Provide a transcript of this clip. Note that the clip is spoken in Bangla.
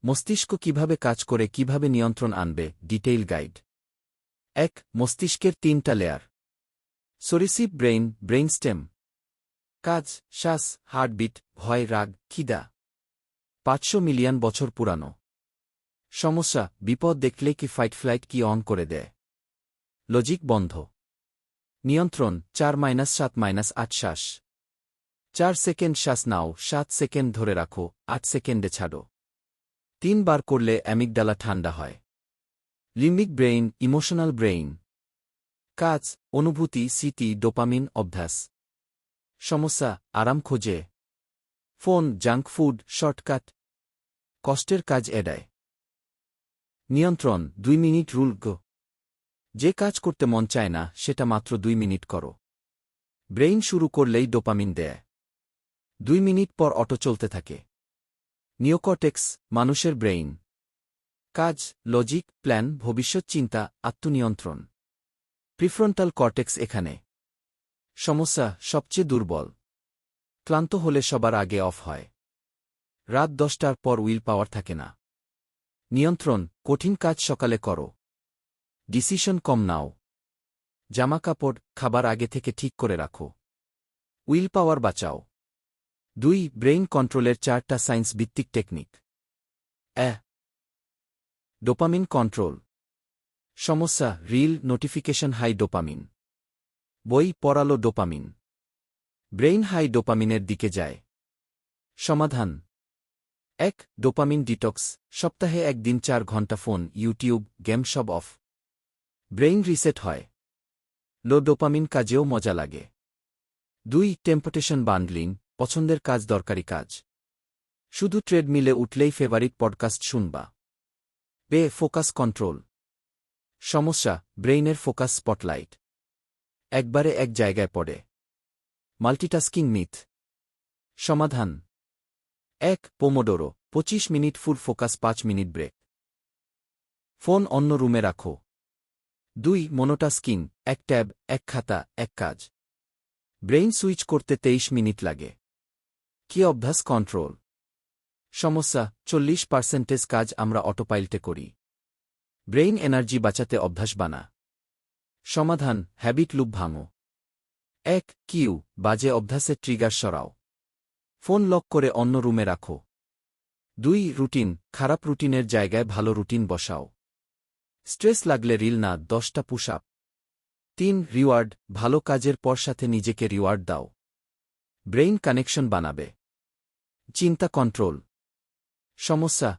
মস্তিষ্ক কিভাবে কাজ করে, কিভাবে নিয়ন্ত্রণ আনবে, ডিটেইল গাইড। ১. মস্তিষ্কের ৩টা লেয়ার। সরিসিপ brain, brainstem. কাজ, শ্বাস, হার্টবিট, ভয়, রাগ, খিদা। ৫০০ মিলিয়ন বছর পুরানো। সমস্যা, বিপদ দেখলে কি ফাইট ফ্লাইট কি অন করে দেয়। লজিক বন্ধ। নিয়ন্ত্রণ ৪-৭-৮ শ্বাস। ৪ সেকেন্ড শ্বাস নাও, ৭ সেকেন্ড ধরে রাখো, ৮ সেকেন্ডে ছাড়ো। ৩ বার করলে অ্যামিগডালা ঠান্ডা হয়। লিম্বিক ব্রেইন, ইমোশনাল ব্রেইন। কাজ, অনুভূতি, স্মৃতি, ডোপামিন, অভ্যাস। সমস্যা, আরাম খোঁজে। Phone, junk food, shortcut. কষ্টের কাজ এড়ায়। নিয়ন্ত্রণ ২ মিনিট রুল গো। যে কাজ করতে মন চায় না সেটা মাত্র ২ মিনিট করো। ব্রেইন শুরু করলেই ডোপামিন দেয়। ২ মিনিট পর অটো চলতে থাকে। নিওকর্টেক্স, মানুষের ব্রেইন। কাজ, লজিক, প্ল্যান, ভবিষ্যৎ চিন্তা, আত্মনিয়ন্ত্রণ। প্রিফ্রন্টাল কর্টেক্স এখানে। সমস্যা, সবচেয়ে দুর্বল। ক্লান্ত হলে সবার আগে অফ হয়। রাত ১০টার পর উইল পাওয়ার থাকে না। নিয়ন্ত্রণ, কঠিন কাজ সকালে করো। ডিসিশন কম নাও। জামাকাপড়, খাবার আগে থেকে ঠিক করে রাখো। উইল পাওয়ার বাঁচাও। ২. ব্রেইন কন্ট্রোলের ৪টা সায়েন্স ভিত্তিক টেকনিক। Dopamine control. সমস্যা, রিল, নোটিফিকেশন, হাই ডোপামিন। বই পড়ালো ডোপামিন। ব্রেইন হাই ডোপামিনের দিকে যায়। সমাধান ১. ডোপামিন ডিটক্স, সপ্তাহে ১ দিন ৪ ঘণ্টা ফোন, ইউটিউব, গেম সব অফ। ব্রেইন রিসেট হয়। লো ডোপামিন কাজেও মজা লাগে। ২. টেম্পটেশন বান্ডলিং, পছন্দের কাজ দরকারি কাজ। শুধু ট্রেডমিলে উঠলেই ফেভারিট পডকাস্ট শুনবা। Focus control. সমস্যা, ব্রেইনের ফোকাস স্পটলাইট একবারে এক জায়গায় পড়ে। Multitasking myth. সমাধান ১. Pomodoro, ২৫ minute full focus, ৫ minute break. Phone অন্য রুমে রাখো। ২. মোনোটাস্কিং, এক ট্যাব, এক খাতা, এক কাজ। ব্রেইন সুইচ করতে ২৩ মিনিট লাগে। কি অভ্যাস কন্ট্রোল। সমস্যা, ৪০% কাজ আমরা অটোপাইলটে করি। ব্রেইন এনার্জি বাঁচাতে অভ্যাস বানা। সমাধান, হ্যাবিট লুপ ভাঙো। ১. কিউ, বাজে অভ্যাসের ট্রিগার সরাও। ফোন লক করে অন্য রুমে রাখো। ২. রুটিন, খারাপ রুটিনের জায়গায় ভালো রুটিন বসাও। স্ট্রেস লাগলে রিল না, ১০টা পুশ আপ। ৩. রিওয়ার্ড, ভালো কাজের পর সাথে নিজেকে রিওয়ার্ড দাও। ব্রেইন কানেকশন বানাবে। চিন্তা কন্ট্রোল। সমস্যা,